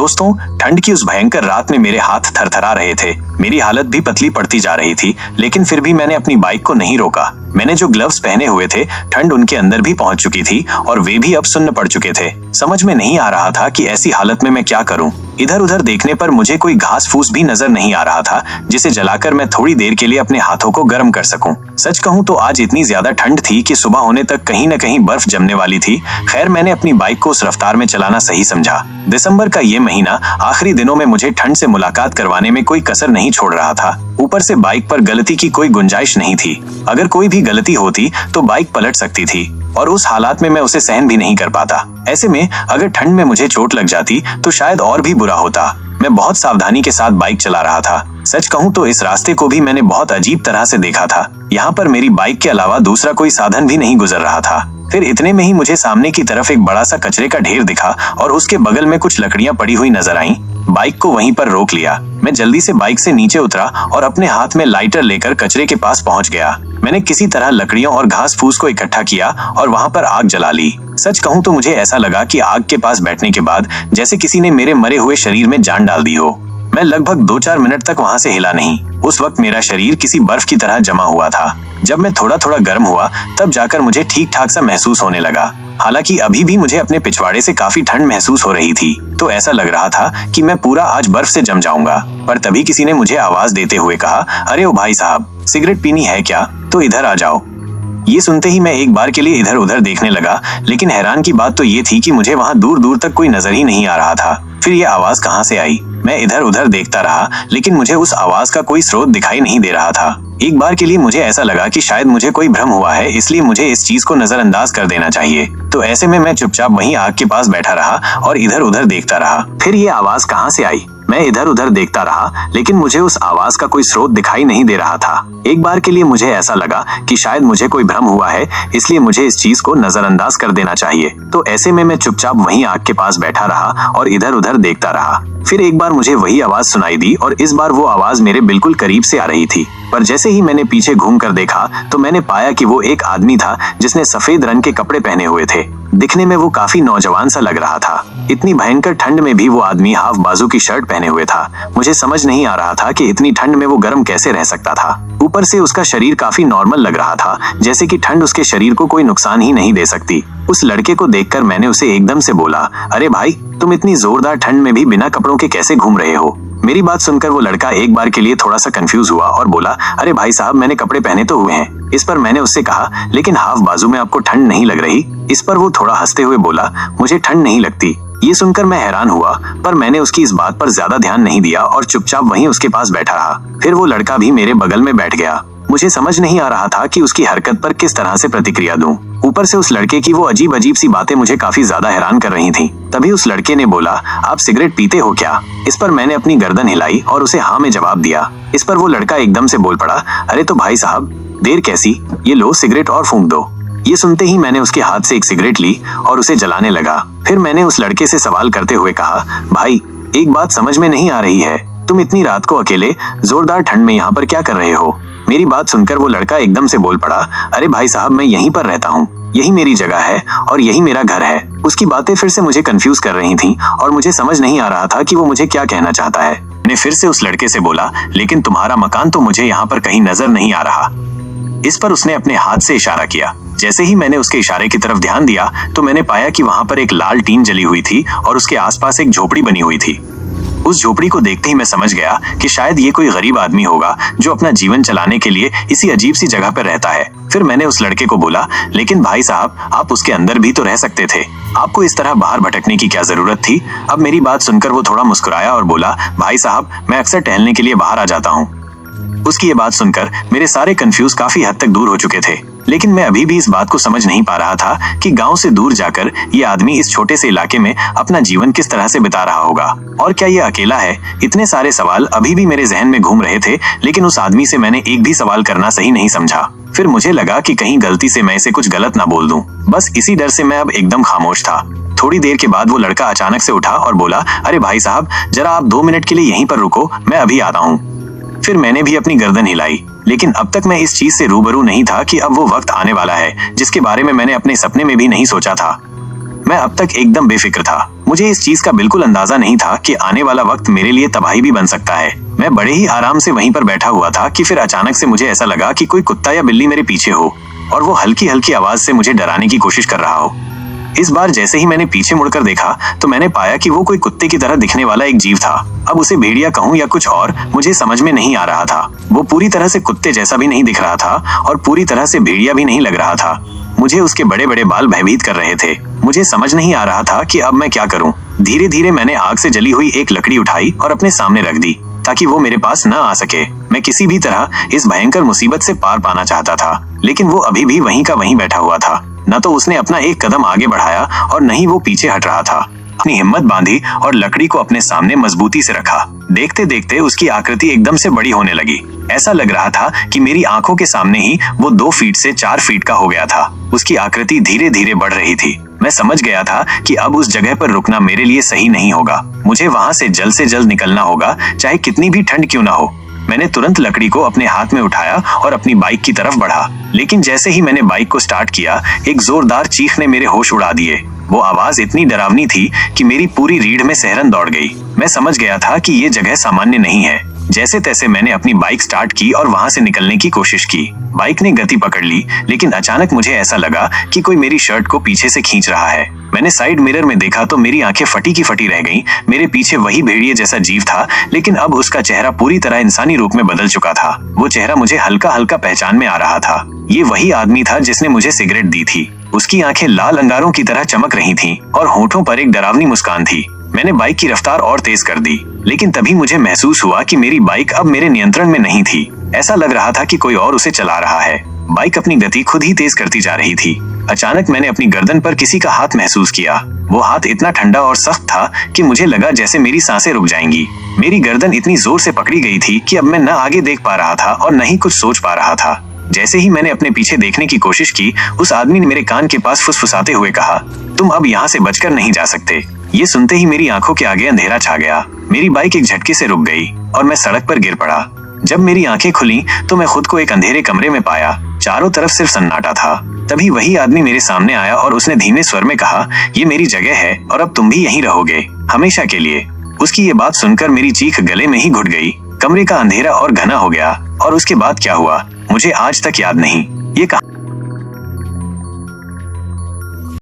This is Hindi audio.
दोस्तों, ठंड की उस भयंकर रात में मेरे हाथ थरथरा रहे थे। मेरी हालत भी पतली पड़ती जा रही थी, लेकिन फिर भी मैंने अपनी बाइक को नहीं रोका। मैंने जो ग्लव्स पहने हुए थे, ठंड उनके अंदर भी पहुंच चुकी थी और वे भी अब सुन्न पड़ चुके थे। समझ में नहीं आ रहा था कि ऐसी हालत में मैं क्या करूं। इधर उधर देखने पर मुझे कोई घास फूस भी नजर नहीं आ रहा था जिसे जलाकर मैं थोड़ी देर के लिए अपने हाथों को गर्म कर सकूं। सच कहूं तो आज इतनी ज्यादा ठंड थी कि सुबह होने तक कहीं न कहीं बर्फ जमने वाली थी। खैर, मैंने अपनी बाइक को उस रफ्तार में चलाना सही समझा। दिसंबर का ये महीना आखिरी दिनों में मुझे ठंड से मुलाकात करवाने में कोई कसर नहीं छोड़ रहा था। ऊपर से बाइक पर गलती की कोई गुंजाइश नहीं थी। अगर कोई भी गलती होती तो बाइक पलट सकती थी और उस हालात में मैं उसे सहन भी नहीं कर पाता। ऐसे में अगर ठंड में मुझे चोट लग जाती तो शायद और भी बुरा होता। मैं बहुत सावधानी के साथ बाइक चला रहा था। सच कहूं तो इस रास्ते को भी मैंने बहुत अजीब तरह से देखा था। यहाँ पर मेरी बाइक के अलावा दूसरा कोई साधन भी नहीं गुजर रहा था। फिर इतने में ही मुझे सामने की तरफ एक बड़ा सा कचरे का ढेर दिखा और उसके बगल में कुछ लकड़ियां पड़ी हुई नजर आईं। बाइक को वहीं पर रोक लिया। मैं जल्दी से बाइक से नीचे उतरा और अपने हाथ में लाइटर लेकर कचरे के पास पहुंच गया। मैंने किसी तरह लकड़ियों और घास फूस को इकट्ठा किया और वहां पर आग जला ली। सच कहूं तो मुझे ऐसा लगा कि आग के पास बैठने के बाद जैसे किसी ने मेरे मरे हुए शरीर में जान डाल दी हो। मैं लगभग 2-4 मिनट तक वहां से हिला नहीं। उस वक्त मेरा शरीर किसी बर्फ की तरह जमा हुआ था। जब मैं थोड़ा थोड़ा गर्म हुआ तब जाकर मुझे ठीक ठाक सा महसूस होने लगा। हालांकि अभी भी मुझे अपने पिछवाड़े से काफी ठंड महसूस हो रही थी, तो ऐसा लग रहा था कि मैं पूरा आज बर्फ से जम जाऊंगा। पर तभी किसी ने मुझे आवाज देते हुए कहा, अरे ओ भाई साहब, सिगरेट पीनी है क्या? तो इधर आ जाओ। ये सुनते ही मैं एक बार के लिए इधर उधर देखने लगा, लेकिन हैरान की बात तो ये थी कि मुझे वहां दूर दूर तक कोई नजर ही नहीं आ रहा था। फिर ये आवाज कहां से आई? मैं इधर उधर देखता रहा, लेकिन मुझे उस आवाज का कोई स्रोत दिखाई नहीं दे रहा था। एक बार के लिए मुझे ऐसा लगा कि शायद मुझे कोई भ्रम हुआ है, इसलिए मुझे इस चीज को नजरअंदाज कर देना चाहिए। तो ऐसे में मैं चुपचाप वहीं आग के पास बैठा रहा और इधर उधर देखता रहा। फिर ये आवाज कहां से आई? मैं इधर उधर देखता रहा, लेकिन मुझे उस आवाज का कोई स्रोत दिखाई नहीं दे रहा था। एक बार के लिए मुझे ऐसा लगा कि शायद मुझे कोई भ्रम हुआ है, इसलिए मुझे इस चीज को नजरअंदाज कर देना चाहिए। तो ऐसे में मैं चुपचाप वहीं आग के पास बैठा रहा और इधर उधर देखता रहा। फिर एक बार मुझे वही आवाज सुनाई दी और इस बार वो आवाज मेरे बिल्कुल करीब से आ रही थी। पर जैसे ही मैंने पीछे घूम कर देखा तो मैंने पाया कि वो एक आदमी था जिसने सफेद रंग के कपड़े पहने हुए थे। दिखने में वो काफी नौजवान सा लग रहा था। इतनी भयंकर ठंड में भी वो आदमी हाफ बाजू की शर्ट पहने हुए था। मुझे समझ नहीं आ रहा था कि इतनी ठंड में वो गर्म कैसे रह सकता था। ऊपर से उसका शरीर काफी नॉर्मल लग रहा था, जैसे कि ठंड उसके शरीर को कोई नुकसान ही नहीं दे सकती। उस लड़के को देखकर मैंने उसे एकदम से बोला, अरे भाई, तुम इतनी जोरदार ठंड में भी बिना कपड़ों के कैसे घूम रहे हो? मेरी बात सुनकर वो लड़का एक बार के लिए थोड़ा सा कंफ्यूज हुआ और बोला, अरे भाई साहब, मैंने कपड़े पहने तो हुए हैं। इस पर मैंने उससे कहा, लेकिन हाफ बाजू में आपको ठंड नहीं लग रही? इस पर वो थोड़ा हंसते हुए बोला, मुझे ठंड नहीं लगती। ये सुनकर मैं हैरान हुआ, पर मैंने उसकी इस बात पर ज्यादा ध्यान नहीं दिया और चुपचाप वहीं उसके पास बैठा रहा। फिर वो लड़का भी मेरे बगल में बैठ गया। मुझे समझ नहीं आ रहा था कि उसकी हरकत पर किस तरह से प्रतिक्रिया दूं। ऊपर से उस लड़के की वो अजीब अजीब सी बातें मुझे काफी ज्यादा हैरान कर रही थीं। तभी उस लड़के ने बोला, आप सिगरेट पीते हो क्या? इस पर मैंने अपनी गर्दन हिलाई और उसे हाँ में जवाब दिया। इस पर वो लड़का एकदम से बोल पड़ा, अरे तो भाई साहब, देर कैसी, ये लो सिगरेट और फूंक दो। ये सुनते ही मैंने उसके हाथ से एक सिगरेट ली और उसे जलाने लगा। फिर मैंने उस लड़के से सवाल करते हुए कहा, भाई, एक बात समझ में नहीं आ रही है, तुम इतनी रात को अकेले जोरदार ठंड में यहाँ पर क्या कर रहे हो? मेरी बात सुनकर वो लड़का एकदम से बोल पड़ा, अरे भाई साहब, मैं यहीं पर रहता हूँ, यही मेरी जगह है और यही मेरा घर है। उसकी बातें फिर से मुझे कंफ्यूज कर रही थीं और मुझे समझ नहीं आ रहा था कि वो मुझे क्या कहना चाहता है। मैंने फिर से उस लड़के से बोला, लेकिन तुम्हारा मकान तो मुझे यहाँ पर कहीं नजर नहीं आ रहा। इस पर उसने अपने हाथ से इशारा किया। जैसे ही मैंने उसके इशारे की तरफ ध्यान दिया तो मैंने पाया कि वहां पर एक लाल टीन जली हुई थी और उसके आसपास एक झोपड़ी बनी हुई थी। उस झोपड़ी को देखते ही मैं समझ गया कि शायद ये कोई गरीब आदमी होगा जो अपना जीवन चलाने के लिए इसी अजीब सी जगह पर रहता है। फिर मैंने उस लड़के को बोला, लेकिन भाई साहब, आप उसके अंदर भी तो रह सकते थे, आपको इस तरह बाहर भटकने की क्या जरूरत थी? अब मेरी बात सुनकर वो थोड़ा मुस्कुराया और बोला, भाई साहब, मैं अक्सर टहलने के लिए बाहर आ जाता हूँ। उसकी ये बात सुनकर मेरे सारे कंफ्यूज काफी हद तक दूर हो चुके थे, लेकिन मैं अभी भी इस बात को समझ नहीं पा रहा था कि गांव से दूर जाकर ये आदमी इस छोटे से इलाके में अपना जीवन किस तरह से बिता रहा होगा और क्या ये अकेला है? इतने सारे सवाल अभी भी मेरे जहन में घूम रहे थे, लेकिन उस आदमी से मैंने एक भी सवाल करना सही नहीं समझा। फिर मुझे लगा कि कहीं गलती से मैं इसे कुछ गलत ना बोल दूं। बस इसी डर से मैं अब एकदम खामोश था। थोड़ी देर के बाद वो लड़का अचानक से उठा और बोला, अरे भाई साहब, जरा आप 2 मिनट के लिए यहीं पर रुको, मैं अभी आता हूँ। फिर मैंने भी अपनी गर्दन हिलाई, लेकिन अब तक मैं इस चीज से रूबरू नहीं था कि अब वो वक्त आने वाला है जिसके बारे में मैंने अपने सपने में भी नहीं सोचा था। मैं अब तक एकदम बेफिक्र था। मुझे इस चीज का बिल्कुल अंदाजा नहीं था कि आने वाला वक्त मेरे लिए तबाही भी बन सकता है। मैं बड़े ही आराम से वहीं पर बैठा हुआ था कि फिर अचानक से मुझे ऐसा लगा कि कोई कुत्ता या बिल्ली मेरे पीछे हो और वो हल्की हल्की आवाज से मुझे डराने की कोशिश कर रहा हो। इस बार जैसे ही मैंने पीछे मुड़कर देखा तो मैंने पाया कि वो कोई कुत्ते की तरह दिखने वाला एक जीव था। अब उसे भेड़िया कहूं या कुछ और मुझे समझ में नहीं आ रहा था। वो पूरी तरह से कुत्ते जैसा भी नहीं दिख रहा था और पूरी तरह से भेड़िया भी नहीं लग रहा था। मुझे उसके बड़े बड़े बाल भयभीत कर रहे थे। मुझे समझ नहीं आ रहा था कि अब मैं क्या करूं। धीरे धीरे मैंने आग से जली हुई एक लकड़ी उठाई और अपने सामने रख दी ताकि वो मेरे पास न आ सके। मैं किसी भी तरह इस भयंकर मुसीबत से पार पाना चाहता था, लेकिन वो अभी भी वहीं का वहीं बैठा हुआ था। न तो उसने अपना एक कदम आगे बढ़ाया और न ही वो पीछे हट रहा था। अपनी हिम्मत बांधी और लकड़ी को अपने सामने मजबूती से रखा। देखते देखते उसकी आकृति एकदम से बड़ी होने लगी। ऐसा लग रहा था कि मेरी आंखों के सामने ही वो 2 फीट से 4 फीट का हो गया था। उसकी आकृति धीरे धीरे बढ़ रही थी। मैं समझ गया था कि अब उस जगह पर रुकना मेरे लिए सही नहीं होगा। मुझे वहां से जल्द से जल्द निकलना होगा, चाहे कितनी भी ठंड क्यों ना हो। मैंने तुरंत लकड़ी को अपने हाथ में उठाया और अपनी बाइक की तरफ बढ़ा। लेकिन जैसे ही मैंने बाइक को स्टार्ट किया, एक जोरदार चीख ने मेरे होश उड़ा दिए। वो आवाज इतनी डरावनी थी कि मेरी पूरी रीढ़ में सिहरन दौड़ गई। मैं समझ गया था कि ये जगह सामान्य नहीं है। जैसे तैसे मैंने अपनी बाइक स्टार्ट की और वहां से निकलने की कोशिश की। बाइक ने गति पकड़ ली, लेकिन अचानक मुझे ऐसा लगा कि कोई मेरी शर्ट को पीछे से खींच रहा है। मैंने साइड मिरर में देखा तो मेरी आंखें फटी की फटी रह गईं। मेरे पीछे वही भेड़िए जैसा जीव था, लेकिन अब उसका चेहरा पूरी तरह इंसानी रूप में बदल चुका था। वो चेहरा मुझे हल्का हल्का पहचान में आ रहा था। ये वही आदमी था जिसने मुझे सिगरेट दी थी। उसकी आंखें लाल अंगारों की तरह चमक रही थीं और होठों पर एक डरावनी मुस्कान थी। मैंने बाइक की रफ्तार और तेज कर दी, लेकिन तभी मुझे महसूस हुआ कि मेरी बाइक अब मेरे नियंत्रण में नहीं थी। ऐसा लग रहा था कि कोई और उसे चला रहा है। बाइक अपनी गति खुद ही तेज करती जा रही थी। अचानक मैंने अपनी गर्दन पर किसी का हाथ महसूस किया। वो हाथ इतना ठंडा और सख्त था कि मुझे लगा जैसे मेरी सांसें रुक जाएंगी। मेरी गर्दन इतनी जोर से पकड़ी गई थी कि अब मैं न आगे देख पा रहा था और न ही कुछ सोच पा रहा था। जैसे ही मैंने अपने पीछे देखने की कोशिश की, उस आदमी ने मेरे कान के पास फुसफुसाते हुए कहा, तुम अब यहाँ से बचकर नहीं जा सकते। ये सुनते ही मेरी आंखों के आगे अंधेरा छा गया। मेरी बाइक एक झटके से रुक गई और मैं सड़क पर गिर पड़ा। जब मेरी आंखें खुली तो मैं खुद को एक अंधेरे कमरे में पाया। चारों तरफ सिर्फ सन्नाटा था। तभी वही आदमी मेरे सामने आया और उसने धीमे स्वर में कहा, ये मेरी जगह है और अब तुम भी यहीं रहोगे, हमेशा के लिए। उसकी ये बात सुनकर मेरी चीख गले में ही घुट गई। कमरे का अंधेरा और घना हो गया और उसके बाद क्या हुआ मुझे आज तक याद नहीं। ये